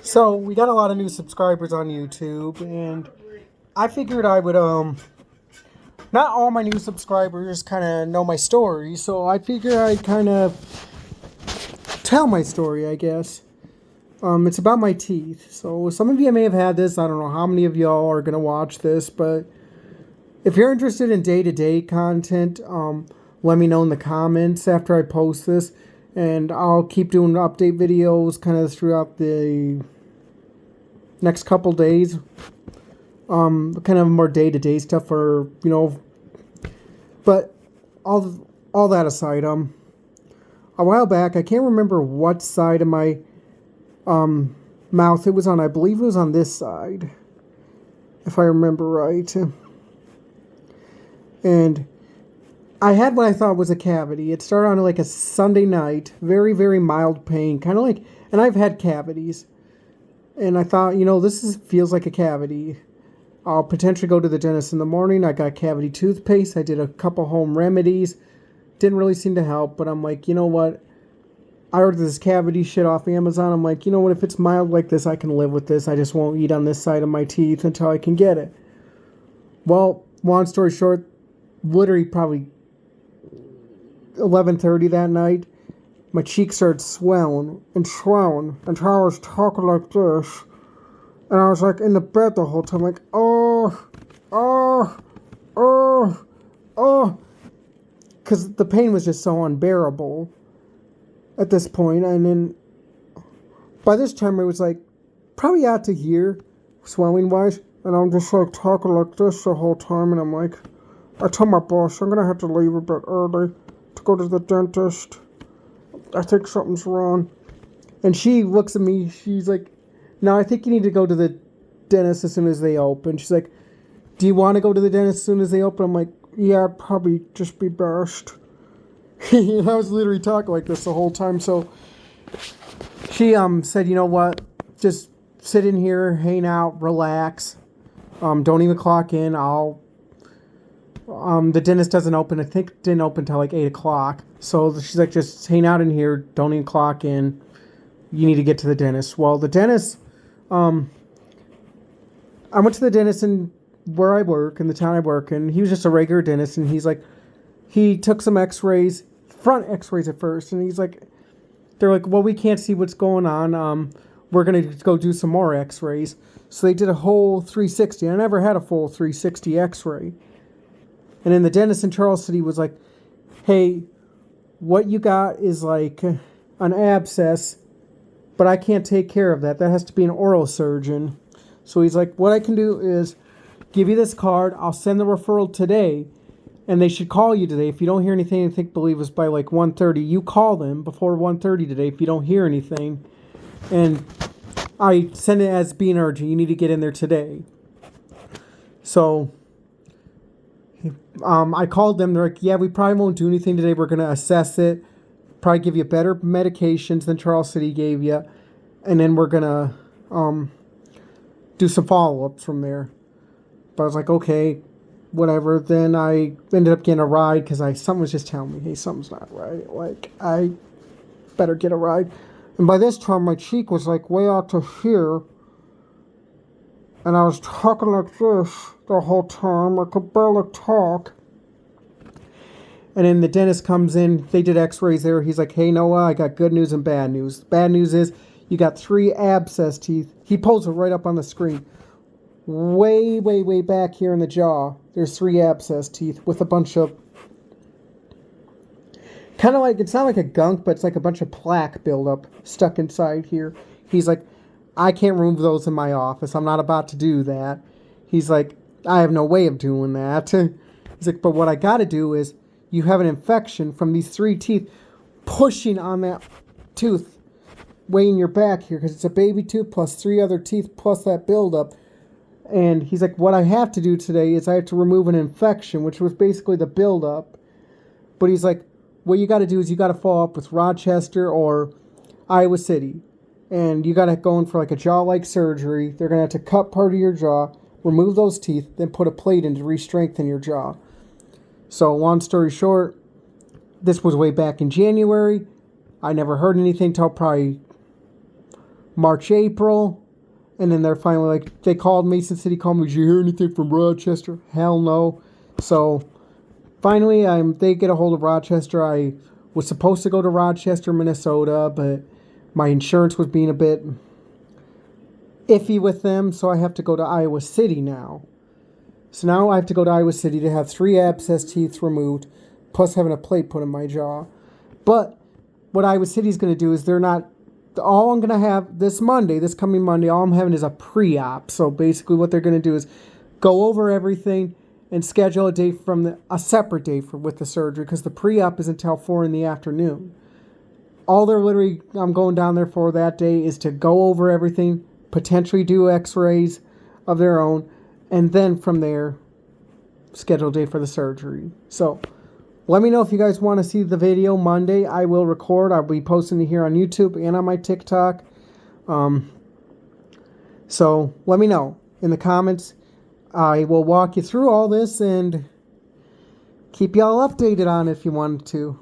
So we got a lot of new subscribers on YouTube, and I figured I would not all my new subscribers kind of know my story, so I figured I'd kind of tell my story, I guess. It's about my teeth. So some of you may have had this. I don't know how many of y'all are gonna watch this, but if you're interested in day-to-day content, let me know in the comments after I post this, and I'll keep doing update videos kind of throughout the next couple days. Kind of more day-to-day stuff, or but all that aside, a while back, I can't remember what side of my mouth it was on. I believe it was on this side, if I remember right. And I had what I thought was a cavity. It started on like a Sunday night, very, very mild pain, kind of like, and I've had cavities. And I thought, this feels like a cavity. I'll potentially go to the dentist in the morning. I got cavity toothpaste. I did a couple home remedies. Didn't really seem to help, but I'm like, you know what? I ordered this cavity shit off Amazon. I'm like, you know what? If it's mild like this, I can live with this. I just won't eat on this side of my teeth until I can get it. Well, long story short, literally probably 11:30 that night, my cheeks started swelling until I was talking like this. And I was like in the bed the whole time, like, oh, oh, oh, oh. Because the pain was just so unbearable at this point. And then by this time, it was like probably out to here, swelling wise. And I'm just like talking like this the whole time. And I'm like, I told my boss I'm going to have to leave a bit early to go to the dentist. I think something's wrong. And she looks at me, she's like, no, I think you need to go to the dentist as soon as they open. She's like, do you want to go to the dentist as soon as they open? I'm like, yeah, I'd probably just be best. I was literally talking like this the whole time. So she said, you know what? Just sit in here, hang out, relax. Don't even clock in. The dentist doesn't open. I think it didn't open till like 8 o'clock. So she's like, just hang out in here. Don't even clock in. You need to get to the dentist. Well, the dentist, I went to the dentist in where I work, in the town I work in. He was just a regular dentist, and he's like, he took some x-rays, front x-rays at first, and he's like, they're like, well, we can't see what's going on. We're going to go do some more x-rays. So they did a whole 360. I never had a full 360 x-ray. And then the dentist in Charles City was like, hey, what you got is like an abscess, but I can't take care of that. That has to be an oral surgeon. So he's like, what I can do is give you this card. I'll send the referral today, and they should call you today. If you don't hear anything, I believe it's by like 1:30. You call them before 1:30 today if you don't hear anything. And I send it as being urgent. You need to get in there today. So I called them. They're like, yeah, we probably won't do anything today. We're going to assess it. Probably give you better medications than Charles City gave you. And then we're going to do some follow-ups from there. But I was like, okay, whatever. Then I ended up getting a ride because someone was just telling me, hey, something's not right. Like, I better get a ride. And by this time, my cheek was like way out to here. And I was talking like this the whole time. I could barely talk. And then the dentist comes in. They did x-rays there. He's like, hey, Noah, I got good news and bad news. Bad news is you got 3 abscess teeth. He pulls it right up on the screen. Way, way, way back here in the jaw, there's 3 abscess teeth with a bunch of, kind of like, it's not like a gunk, but it's like a bunch of plaque buildup stuck inside here. He's like, I can't remove those in my office. I'm not about to do that. He's like, I have no way of doing that. He's like, but what I got to do is, you have an infection from these 3 teeth pushing on that tooth way in your back here, because it's a baby tooth plus 3 other teeth plus that buildup. And he's like, what I have to do today is I have to remove an infection, which was basically the buildup. But he's like, what you got to do is you got to follow up with Rochester or Iowa City. And you got to go in for like a jaw-like surgery. They're going to have to cut part of your jaw, remove those teeth, then put a plate in to re-strengthen your jaw. So long story short, this was way back in January. I never heard anything till probably March, April. And then they're finally like, they called Mason City, called me, did you hear anything from Rochester? Hell no. So finally, they get a hold of Rochester. I was supposed to go to Rochester, Minnesota, but my insurance was being a bit iffy with them, so I have to go to Iowa City now. So now I have to go to Iowa City to have 3 abscess teeth removed, plus having a plate put in my jaw. But what Iowa City's going to do is all I'm going to have this coming Monday, all I'm having is a pre-op. So basically what they're going to do is go over everything and schedule a separate day with the surgery, because the pre-op is until 4 in the afternoon. All I'm going down there for that day is to go over everything, potentially do x-rays of their own, and then from there, schedule a day for the surgery. So let me know if you guys want to see the video Monday. I will record. I'll be posting it here on YouTube and on my TikTok. So let me know in the comments. I will walk you through all this and keep y'all updated on it if you wanted to.